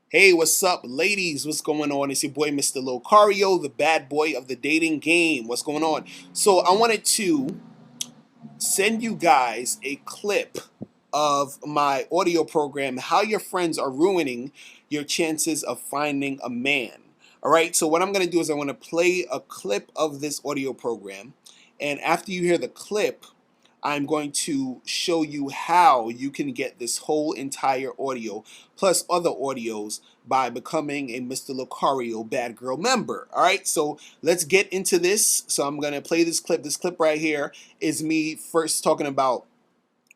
Hey, what's up, ladies? What's going on? It's your boy, Mr. Locario, the bad boy of the dating game. What's going on? So, I wanted to send you guys a clip of my audio program, How Your Friends Are Ruining Your Chances of Finding a Man. All right, so what I'm going to do is I'm going to play a clip of this audio program. And after you hear the clip, I'm going to show you how you can get this whole entire audio plus other audios by becoming a Mr. Lucario Bad Girl member. All right, so let's get into this. So I'm going to play this clip. This clip right here is me first talking about,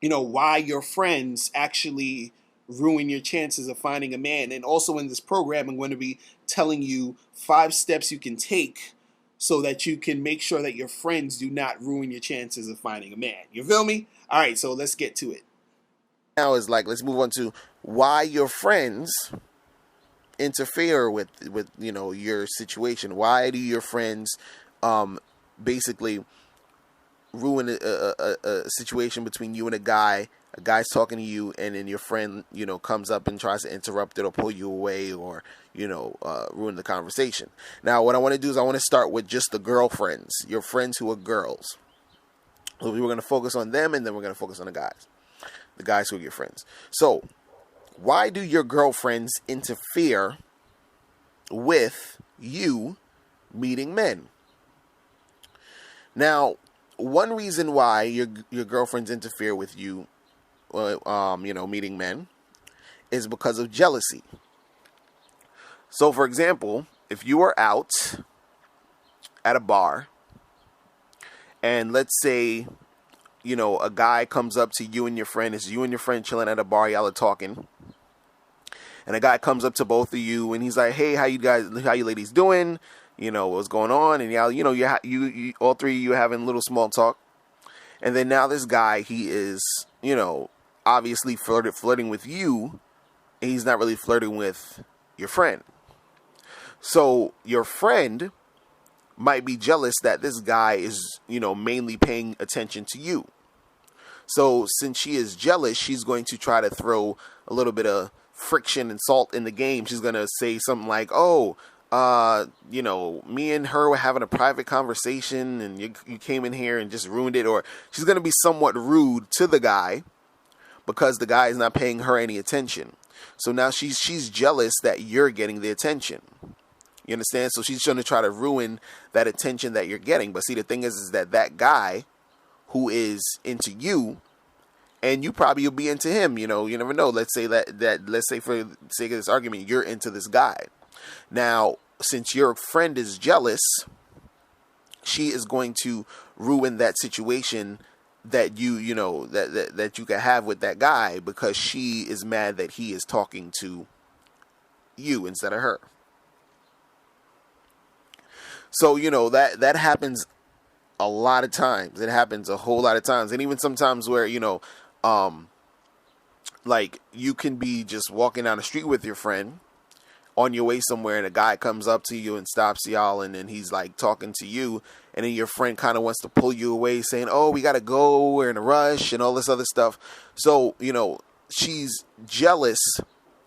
why your friends actually ruin your chances of finding a man. And also in this program, I'm going to be telling you 5 steps you can take so that you can make sure that your friends do not ruin your chances of finding a man. You feel me? All right, so let's get to it. Now is like, let's move on to why your friends interfere with your situation. Why do your friends basically ruin a situation between you and a guy? A guy's talking to you, and then your friend comes up and tries to interrupt it or pull you away, or ruin the conversation. Now what I want to do is I want to start with just the girlfriends, your friends who are girls. So we're going to focus on them, and then we're going to focus on the guys who are your friends. So why do your girlfriends interfere with you meeting men? Now, one reason why your girlfriends interfere with you, meeting men, is because of jealousy. So, for example, if you are out at a bar, and let's say, a guy comes up to you and your friend, it's you and your friend chilling at a bar, y'all are talking, and a guy comes up to both of you and he's like, "Hey, how you ladies doing? What's going on?" And y'all, you all three of you having a little small talk. And then now this guy, he is, obviously flirting with you, and he's not really flirting with your friend. So your friend might be jealous that this guy is, mainly paying attention to you. So since she is jealous, she's going to try to throw a little bit of friction and salt in the game. She's going to say something like, "Oh, me and her were having a private conversation, and you came in here and just ruined it." Or she's going to be somewhat rude to the guy because the guy is not paying her any attention. So now she's jealous that you're getting the attention. You understand? So she's going to try to ruin that attention that you're getting. But see, the thing is that guy who is into you, and you probably will be into him. You never know. Let's say let's say for the sake of this argument, you're into this guy. Now, since your friend is jealous, she is going to ruin that situation that that you can have with that guy, because she is mad that he is talking to you instead of her. So that happens a lot of times. It happens a whole lot of times, and even sometimes where like you can be just walking down the street with your friend on your way somewhere, and a guy comes up to you and stops y'all, and then he's like talking to you, and then your friend kind of wants to pull you away, saying, "Oh, we gotta go, we're in a rush," and all this other stuff. So she's jealous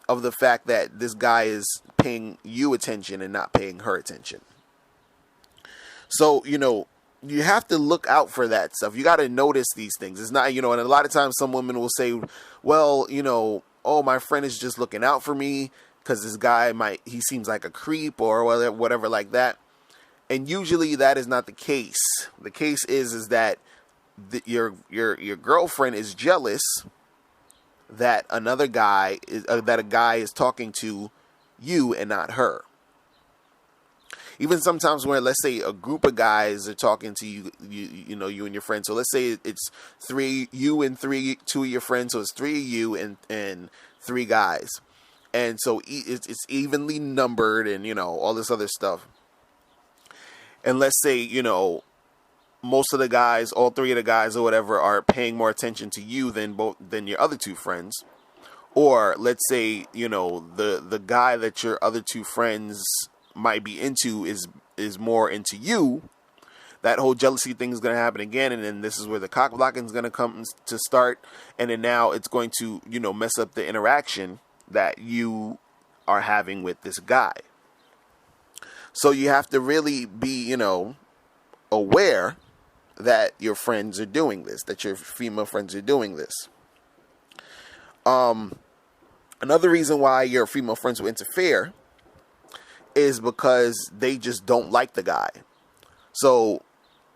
of the fact that this guy is paying you attention and not paying her attention. So you have to look out for that stuff. You got to notice these things. It's not, and a lot of times some women will say, "Well, oh, my friend is just looking out for me because this guy he seems like a creep," or whatever like that. And usually that is not the case. The case is that your girlfriend is jealous that that a guy is talking to you and not her. Even sometimes where, let's say, a group of guys are talking to you, you and your friends. So let's say it's two of your friends. So it's three of you and three guys. And so it's evenly numbered, and, all this other stuff. And let's say, most of the guys, all three of the guys or whatever, are paying more attention to you than your other two friends. Or let's say, the guy that your other two friends might be into is more into you. That whole jealousy thing is going to happen again, and then this is where the cock blocking is going to come to start, and then now it's going to mess up the interaction that you are having with this guy. So you have to really be, aware that your friends are doing this, that your female friends are doing this. Another reason why your female friends will interfere is because they just don't like the guy. So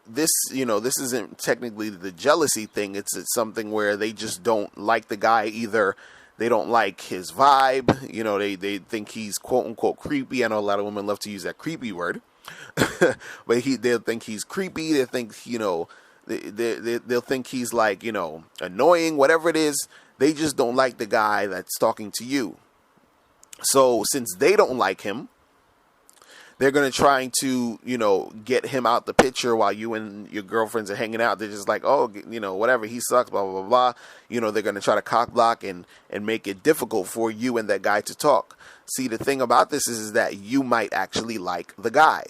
this isn't technically the jealousy thing. It's something where they just don't like the guy. Either they don't like his vibe, they think he's quote unquote creepy. I know a lot of women love to use that creepy word, but they'll think he's creepy. They think, they'll think he's like, annoying, whatever it is. They just don't like the guy that's talking to you. So since they don't like him, they're going to try to, get him out the picture while you and your girlfriends are hanging out. They're just like, oh, whatever, he sucks, blah, blah, blah, blah. They're going to try to cock block and make it difficult for you and that guy to talk. See, the thing about this is that you might actually like the guy.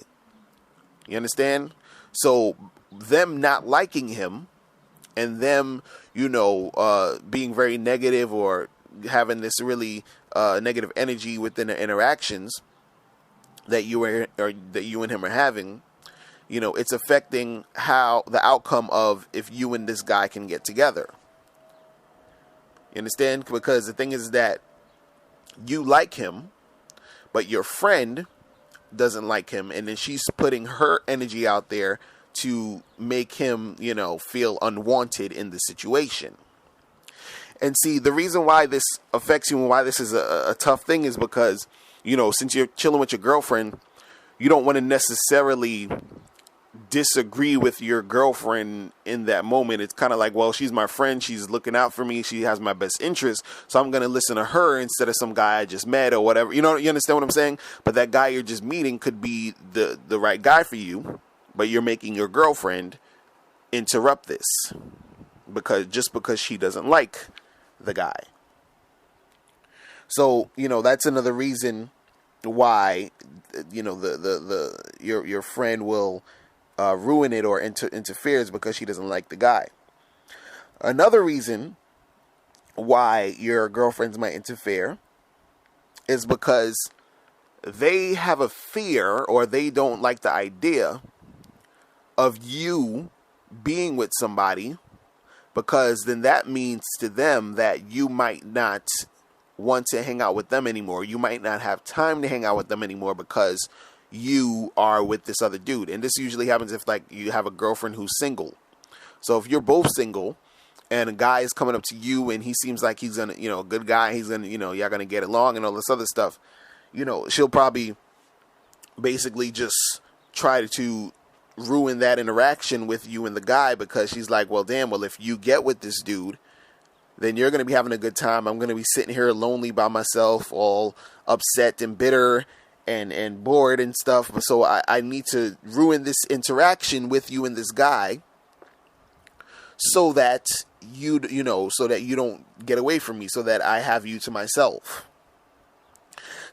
You understand? So them not liking him and them, being very negative or having this really negative energy within the interactions that you and him are having, it's affecting how the outcome of if you and this guy can get together. You understand? Because the thing is that you like him, but your friend doesn't like him, and then she's putting her energy out there to make him, feel unwanted in the situation. And see, the reason why this affects you and why this is a tough thing is because, since you're chilling with your girlfriend, you don't want to necessarily disagree with your girlfriend in that moment. It's kind of like, well, she's my friend. She's looking out for me. She has my best interest. So I'm going to listen to her instead of some guy I just met or whatever. You understand what I'm saying? But that guy you're just meeting could be the right guy for you, but you're making your girlfriend interrupt this because she doesn't like the guy. So, that's another reason why, your friend will ruin it or interferes because she doesn't like the guy. Another reason why your girlfriends might interfere is because they have a fear or they don't like the idea of you being with somebody, because then that means to them that you might not want to hang out with them anymore. You might not have time to hang out with them anymore because you are with this other dude. And this usually happens if like you have a girlfriend who's single. So if you're both single and a guy is coming up to you and he seems like he's gonna, a good guy, he's gonna, y'all gonna get along and all this other stuff, she'll probably basically just try to ruin that interaction with you and the guy, because she's like, well, damn, if you get with this dude, then you're going to be having a good time. I'm going to be sitting here lonely by myself, all upset and bitter and bored and stuff. So I need to ruin this interaction with you and this guy so that you don't get away from me, so that I have you to myself.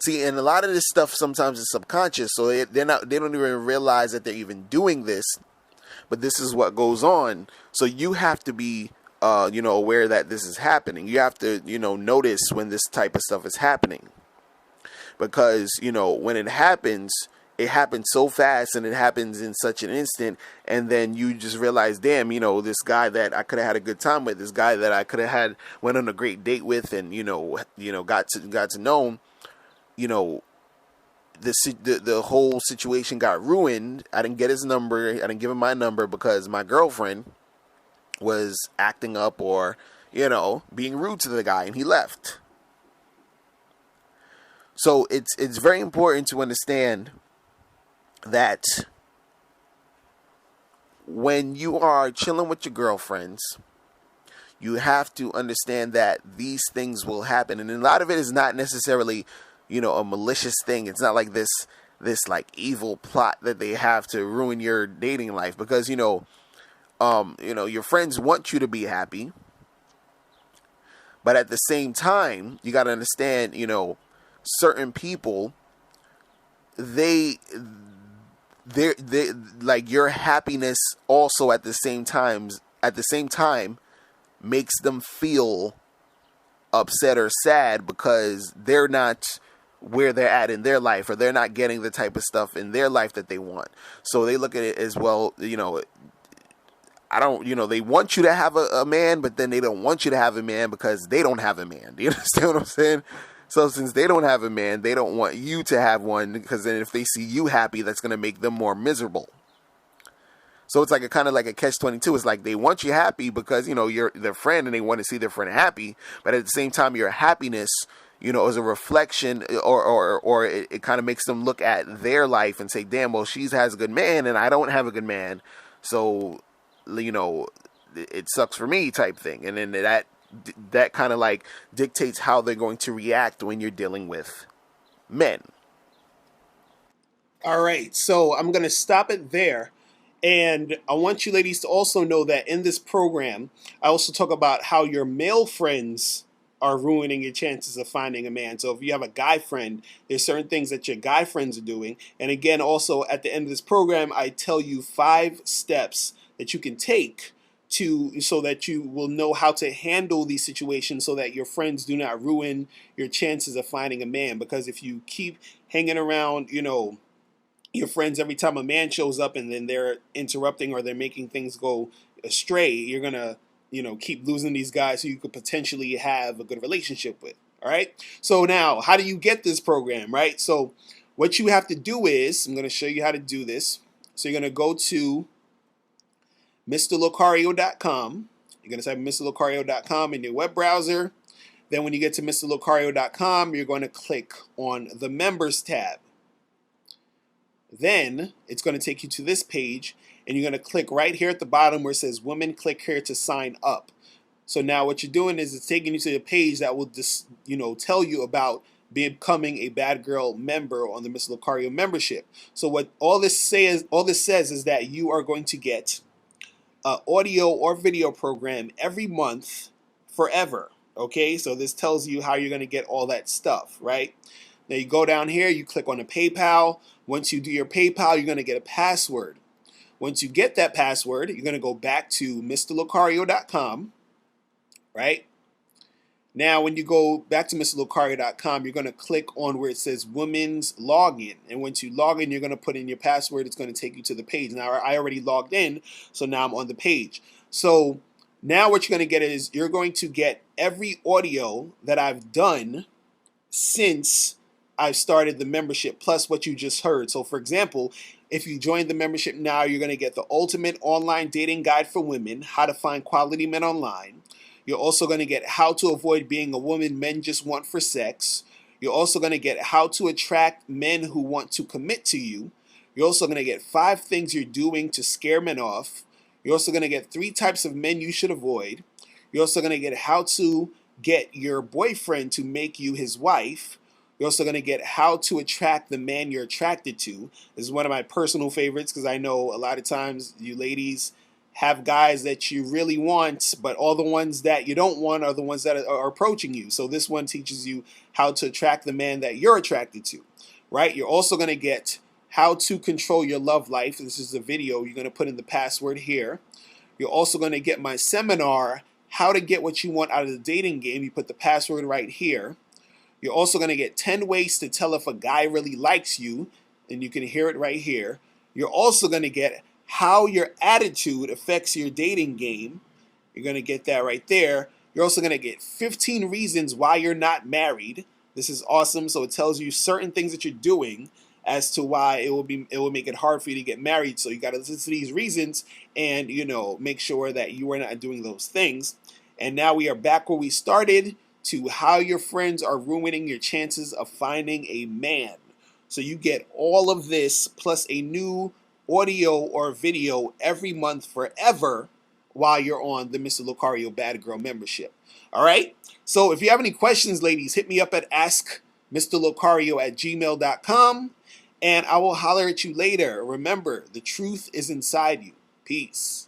See, and a lot of this stuff sometimes is subconscious, so they don't even realize that they're even doing this, but this is what goes on. So you have to be aware that this is happening. You have to, notice when this type of stuff is happening, because, when it happens so fast and it happens in such an instant. And then you just realize, damn, this guy that I could have had a good time with, this guy that I could have went on a great date with and, got to know him, the whole situation got ruined. I didn't get his number. I didn't give him my number because my girlfriend was acting up or, being rude to the guy, and he left. So it's very important to understand that when you are chilling with your girlfriends, you have to understand that these things will happen. And a lot of it is not necessarily, a malicious thing. It's not like this like evil plot that they have to ruin your dating life, because, your friends want you to be happy. But at the same time, you got to understand, certain people, they like your happiness also at the same time makes them feel upset or sad, because they're not where they're at in their life, or they're not getting the type of stuff in their life that they want. So they look at it as, well, I don't, they want you to have a man, but then they don't want you to have a man because they don't have a man. Do you understand what I'm saying? So since they don't have a man, they don't want you to have one, because then if they see you happy, that's going to make them more miserable. So it's like a kind of like a catch-22. It's like they want you happy because, you're their friend and they want to see their friend happy. But at the same time, your happiness, is a reflection, or it kind of makes them look at their life and say, damn, well, she has a good man and I don't have a good man. So, it sucks for me type thing. And then that kind of like dictates how they're going to react when you're dealing with men. All right, so I'm going to stop it there. And I want you ladies to also know that in this program, I also talk about how your male friends are ruining your chances of finding a man. So if you have a guy friend, there's certain things that your guy friends are doing. And again, also at the end of this program, I tell you 5 steps that you can take so that you will know how to handle these situations so that your friends do not ruin your chances of finding a man. Because if you keep hanging around, your friends every time a man shows up and then they're interrupting or they're making things go astray, you're going to, keep losing these guys who you could potentially have a good relationship with. All right. So now, how do you get this program, right? So what you have to do is, I'm going to show you how to do this. So you're going to go to MrLocario.com. You're going to type MrLocario.com in your web browser. Then when you get to MrLocario.com, you're going to click on the Members tab. Then it's going to take you to this page, and you're going to click right here at the bottom where it says Women. Click here to sign up. So now what you're doing is it's taking you to a page that will just, tell you about becoming a Bad Girl member on the Mr. Locario membership. So what all this says is that you are going to get an audio or video program every month forever. Okay, so this tells you how you're going to get all that stuff, right? Now you go down here, you click on the PayPal. Once you do your PayPal, you're going to get a password. Once you get that password, you're going to go back to MrLocario.com, right? Now, when you go back to MrLocario.com, you're going to click on where it says Women's Login. And once you log in, you're going to put in your password. It's going to take you to the page. Now, I already logged in, so now I'm on the page. So now what you're going to get is you're going to get every audio that I've done since I've started the membership, plus what you just heard. So for example, if you join the membership now, you're going to get the ultimate online dating guide for women, how to find quality men online. You're also going to get how to avoid being a woman men just want for sex. You're also going to get how to attract men who want to commit to you. You're also going to get 5 things you're doing to scare men off. You're also going to get 3 types of men you should avoid. You're also going to get how to get your boyfriend to make you his wife. You're also going to get how to attract the man you're attracted to. This is one of my personal favorites because I know a lot of times you ladies have guys that you really want, but all the ones that you don't want are the ones that are approaching you. So this one teaches you how to attract the man that you're attracted to, right? You're also going to get how to control your love life. This is a video. You're going to put in the password here. You're also going to get my seminar, How to Get What You Want Out of the Dating Game. You put the password right here. You're also going to get 10 ways to tell if a guy really likes you, and you can hear it right here. You're also going to get how your attitude affects your dating game. You're going to get that right there. You're also going to get 15 reasons why you're not married. This is awesome. So it tells you certain things that you're doing as to why it will make it hard for you to get married. So you got to listen to these reasons and, make sure that you are not doing those things. And now we are back where we started, to how your friends are ruining your chances of finding a man. So you get all of this plus a new audio or video every month forever while you're on the Mr. Locario Bad Girl membership. All right? So if you have any questions, ladies, hit me up at askmrlocario@gmail.com, and I will holler at you later. Remember, the truth is inside you. Peace.